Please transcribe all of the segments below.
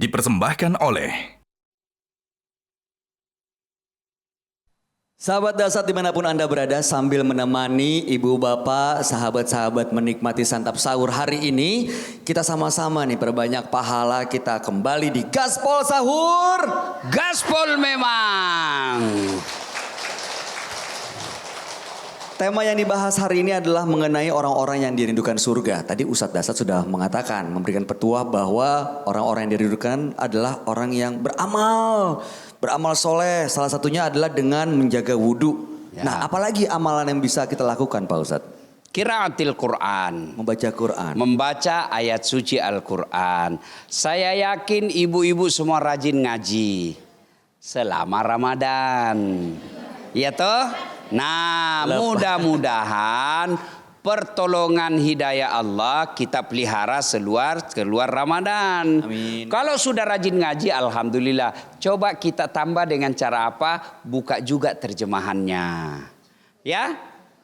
dipersembahkan oleh Sahabat Dasar dimanapun Anda berada, sambil menemani ibu bapak, sahabat-sahabat menikmati santap sahur hari ini, kita sama-sama nih perbanyak pahala, kita kembali di Gaspol Sahur. Gaspol memang. Tema yang dibahas hari ini adalah mengenai orang-orang yang dirindukan surga. Tadi Ustadz Dasar sudah mengatakan, memberikan petua bahwa orang-orang yang dirindukan adalah orang yang beramal soleh. Salah satunya adalah dengan menjaga wudhu. Ya. Nah, apalagi amalan yang bisa kita lakukan, Pak Ustadz? Qiraatil Quran. Membaca Quran. Membaca ayat suci Al-Quran. Saya yakin ibu-ibu semua rajin ngaji selama Ramadan. Iya toh? Nah, mudah-mudahan pertolongan hidayah Allah kita pelihara keluar Ramadan. Amin. Kalau sudah rajin ngaji, alhamdulillah. Coba kita tambah dengan cara apa? Buka juga terjemahannya. Ya,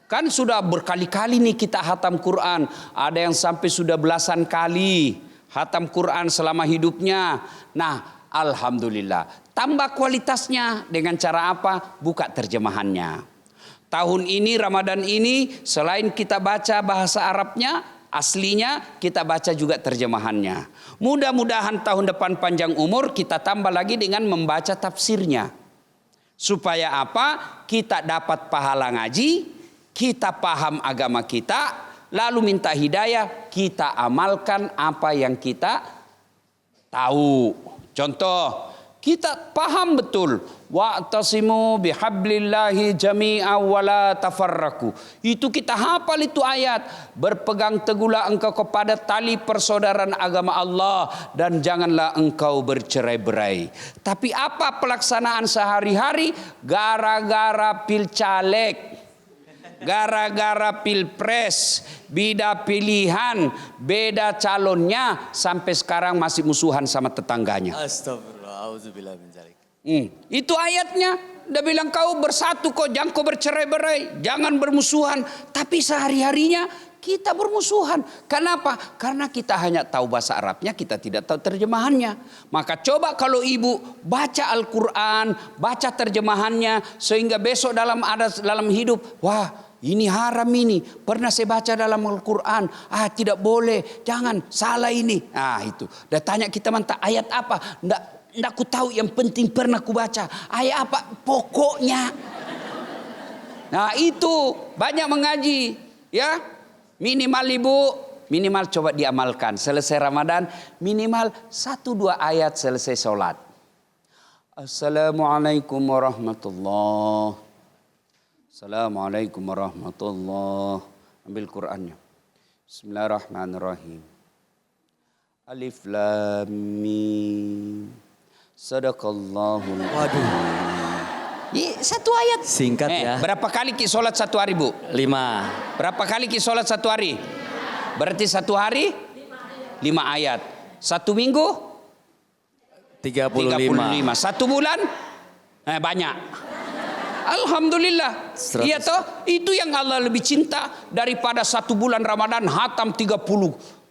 kan sudah berkali-kali nih kita hatam Quran. Ada yang sampai sudah belasan kali hatam Quran selama hidupnya. Nah, alhamdulillah. Tambah kualitasnya dengan cara apa? Buka terjemahannya. Tahun ini, Ramadan ini, selain kita baca bahasa Arabnya, aslinya, kita baca juga terjemahannya. Mudah-mudahan tahun depan panjang umur, kita tambah lagi dengan membaca tafsirnya. Supaya apa? Kita dapat pahala ngaji, kita paham agama kita, lalu minta hidayah, kita amalkan apa yang kita tahu. Contoh, kita paham betul. Wa'tasimu bihablillahi jami'a wa la tafarraku. Itu kita hafal itu ayat. Berpegang teguhlah engkau kepada tali persaudaraan agama Allah dan janganlah engkau bercerai-berai. Tapi apa pelaksanaan sehari-hari? Gara-gara pilcaleg, gara-gara pilpres, beda pilihan, beda calonnya, sampai sekarang masih musuhan sama tetangganya. Astagfirullah, auzubillah min dzalik. Itu ayatnya. Dia bilang kau bersatu kok, jangan kau bercerai-berai, jangan bermusuhan. Tapi sehari-harinya kita bermusuhan. Kenapa? Karena kita hanya tahu bahasa Arabnya, kita tidak tahu terjemahannya. Maka coba kalau ibu baca Al-Quran, baca terjemahannya, sehingga besok dalam hidup, wah, ini haram ini. Pernah saya baca dalam Al-Quran. Tidak boleh. Jangan. Salah ini. Itu. Dia tanya kita mantap ayat apa? Nggak ku tahu, yang penting pernah ku baca. Ayat apa? Pokoknya. Nah itu. Banyak mengaji. Ya. Minimal ibu. Minimal coba diamalkan. Selesai Ramadan. Minimal 1-2 ayat selesai sholat. Assalamualaikum warahmatullahi. Assalamualaikum warahmatullahi. Ambil Qurannya. Bismillahirrahmanirrahim. Alif lam mim. Sadaqallahul. Waduh. Satu ayat. Singkat ya. Berapa kali ki sholat satu hari, Bu? 5. Berapa kali ki sholat satu hari? Berarti satu hari 5 ayat. 1 minggu 35. 1 bulan banyak. Alhamdulillah. 100. Iya toh, itu yang Allah lebih cinta daripada 1 bulan Ramadan hatam 30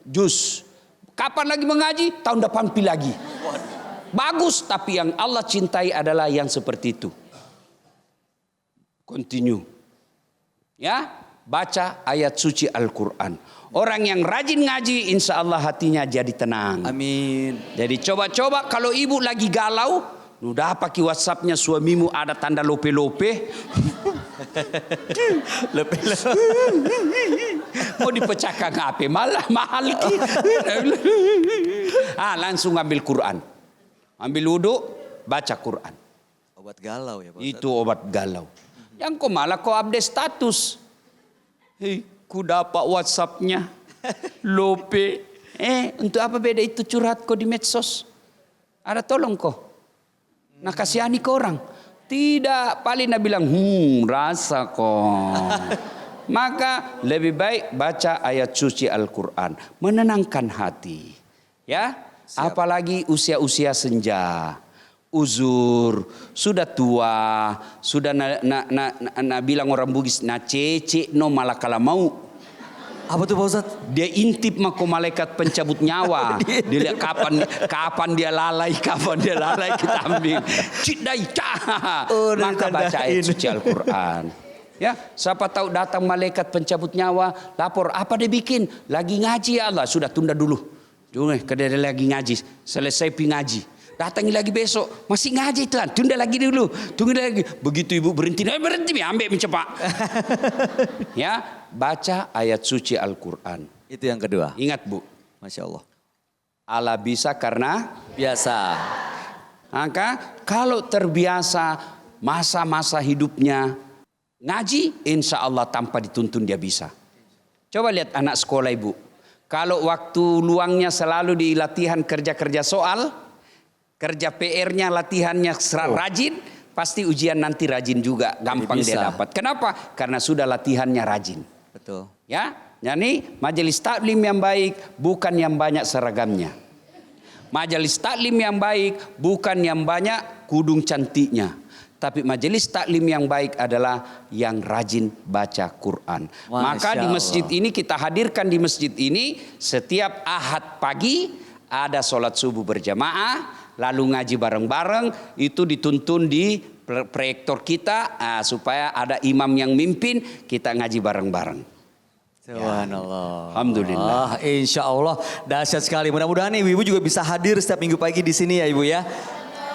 juz. Kapan lagi mengaji? Tahun depan pi lagi. Bagus, tapi yang Allah cintai adalah yang seperti itu. Continue. Ya, baca ayat suci Al-Quran. Orang yang rajin ngaji, insya Allah hatinya jadi tenang. Amin. Jadi coba-coba kalau ibu lagi galau, udah pakai WhatsAppnya suamimu ada tanda lope-lope. Mau dipecahkan HP malah mahal. Langsung ambil Quran. Ambil wudhu, baca Quran. Obat galau ya Pak Ustadz? Itu obat galau. Yang kau malah kau update status. Ku dapat WhatsAppnya. Lope. Untuk apa beda itu curhat kau di medsos? Ada tolong kau. Nah kasihani ke orang. Tidak, paling dia bilang, rasa kok. Maka lebih baik baca ayat suci Al-Quran. Menenangkan hati. Ya. Siap. Apalagi usia-usia senja. Uzur. Sudah tua. Sudah bilang orang Bugis. Na cece no malah kalau mau. Apa tuh Pak Ustadz? Dia intip mako malaikat pencabut nyawa. Dia lihat kapan dia lalai, kita ambil. Cidai cah. Maka baca ayat suci Al-Quran. Ya, siapa tahu datang malaikat pencabut nyawa, lapor apa dia bikin? Lagi ngaji ya Allah, sudah tunda dulu. Jangan, kada dia lagi ngaji, selesai pi ngaji. Datangi lagi besok, masih ngaji Tuhan, tunda lagi dulu, tunggu lagi. Begitu ibu berhenti, ambil mencepak. Ya, baca ayat suci Al-Quran. Itu yang kedua. Ingat Bu, Masya Allah. Allah bisa karena Biasa. maka kalau terbiasa masa-masa hidupnya ngaji, insya Allah tanpa dituntun dia bisa. Coba lihat anak sekolah Ibu. Kalau waktu luangnya selalu di latihan kerja-kerja soal, kerja PR-nya, latihannya rajin, pasti ujian nanti rajin juga, gampang dia dapat. Kenapa? Karena sudah latihannya rajin. Betul. Ya, jadi majelis taklim yang baik bukan yang banyak seragamnya. Majelis taklim yang baik bukan yang banyak kudung cantiknya. Tapi majelis taklim yang baik adalah yang rajin baca Quran. Maka di masjid ini kita hadirkan di masjid ini setiap Ahad pagi ada sholat subuh berjamaah, lalu ngaji bareng-bareng, itu dituntun di proyektor kita supaya ada imam yang mimpin, kita ngaji bareng-bareng. Subhanallah. Alhamdulillah. Insya Allah dahsyat sekali. Mudah-mudahan ibu-ibu juga bisa hadir setiap minggu pagi di sini ya Ibu ya.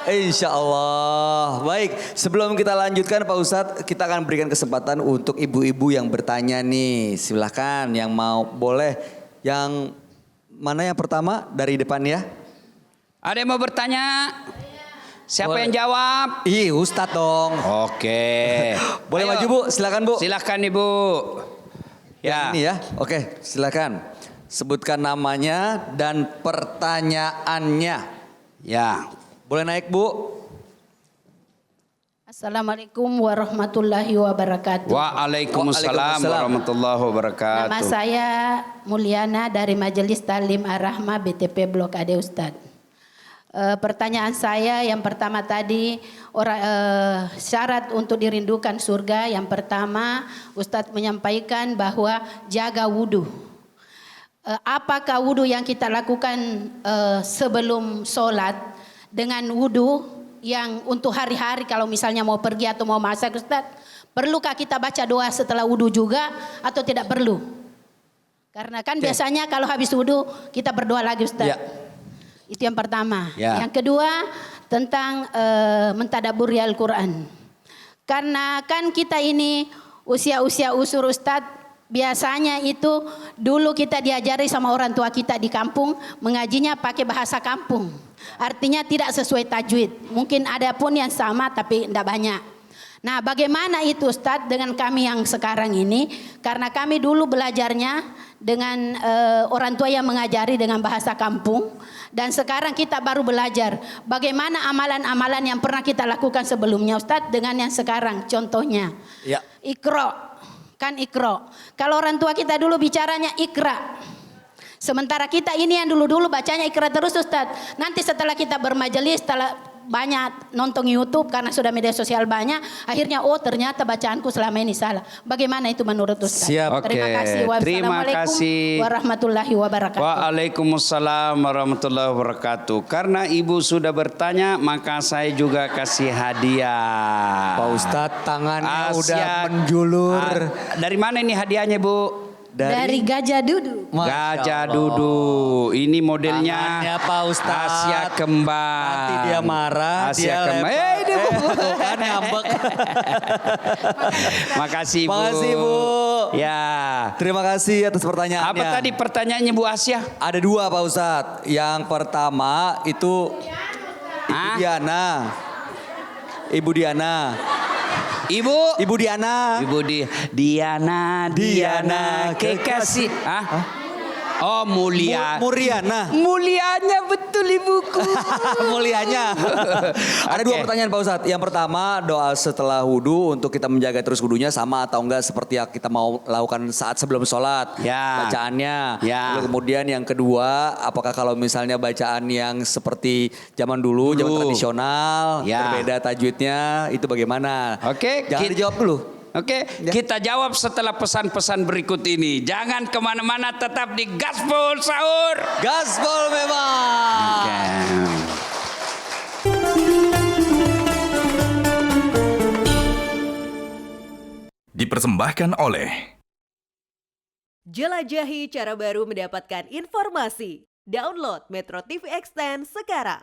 Insya Allah. Baik, sebelum kita lanjutkan Pak Ustadz, kita akan berikan kesempatan untuk ibu-ibu yang bertanya nih. Silahkan yang mau, boleh. Yang mana yang pertama dari depan ya? Ada yang mau bertanya? Siapa Boleh. yang jawab? Ih, Ustadz dong. Oke. Boleh Ayo. maju Bu, silakan Bu. Silakan Ibu. Ya. Ini ya, oke silakan. Sebutkan namanya dan pertanyaannya. Ya. Boleh naik Bu? Assalamualaikum warahmatullahi wabarakatuh. Waalaikumsalam warahmatullahi wabarakatuh. Nama saya Mulyana dari Majelis Talim Ar-Rahmah BTP Blok AD Ustadz. Pertanyaan saya yang pertama tadi, syarat untuk dirindukan surga yang pertama Ustadz menyampaikan bahwa jaga wudhu. Apakah wudhu yang kita lakukan sebelum sholat dengan wudhu yang untuk hari-hari kalau misalnya mau pergi atau mau masak Ustadz, perlukah kita baca doa setelah wudhu juga atau tidak perlu? Karena kan biasanya kalau habis wudhu kita berdoa lagi Ustadz. Ya. Itu yang pertama. Ya. Yang kedua tentang mentadaburi Al-Quran. Karena kan kita ini usia-usia usur Ustadz, biasanya itu dulu kita diajari sama orang tua kita di kampung mengajinya pakai bahasa kampung. Artinya tidak sesuai tajwid. Mungkin ada pun yang sama tapi tidak banyak. Nah bagaimana itu Ustadz dengan kami yang sekarang ini. Karena kami dulu belajarnya dengan orang tua yang mengajari dengan bahasa kampung. Dan sekarang kita baru belajar bagaimana amalan-amalan yang pernah kita lakukan sebelumnya Ustadz dengan yang sekarang. Contohnya Ya. Iqra, kan Iqra. Kalau orang tua kita dulu bicaranya Iqra. Sementara kita ini yang dulu-dulu bacanya Iqra terus Ustadz. Nanti setelah kita bermajelis, setelah banyak nonton YouTube karena sudah media sosial banyak, akhirnya oh ternyata bacaanku selama ini salah. Bagaimana itu menurut Ustaz? Siap. Terima Oke, kasih. terima Wassalamualaikum kasih. warahmatullahi wabarakatuh. Waalaikumsalam warahmatullahi wabarakatuh. Karena ibu sudah bertanya, maka saya juga kasih hadiah. Pak Ustadz tangannya udah Asia- menjulur. Dari mana ini hadiahnya Bu? Dari Gajah Dudu. Masya Gajah Allah. Dudu. Ini modelnya Tangannya Pak Ustadz. Asia kembar. Nanti dia marah, Asia dia kembar. lempar. Ini Bu. Kan ngambek. Makasih Bu. Makasih Bu. Ya. Terima kasih atas pertanyaannya. Apa tadi pertanyaannya Bu Asia? Ada dua Pak Ustadz. Yang pertama itu Hah? Ibu Diana. Ibu. Ibu Diana. Ibu Diana kekasih. Hah? Oh Mulia. Muriana. Mulianya betul ibuku. Mulianya. Ada dua Oke. pertanyaan Pak Ustadz. Yang pertama doa setelah wudhu untuk kita menjaga terus wudhunya sama atau enggak seperti yang kita mau lakukan saat sebelum sholat. Ya. Bacaannya. Ya. Lalu kemudian yang kedua apakah kalau misalnya bacaan yang seperti zaman dulu, zaman tradisional. Ya. Berbeda tajwidnya itu bagaimana? Oke, Jangan dijawab dulu. Oke, kita jawab setelah pesan-pesan berikut ini. Jangan kemana-mana, tetap di Gaspol Sahur. Gaspol memang. Oke. Dipersembahkan oleh Jelajahi cara baru mendapatkan informasi. Download Metro TV Extend sekarang.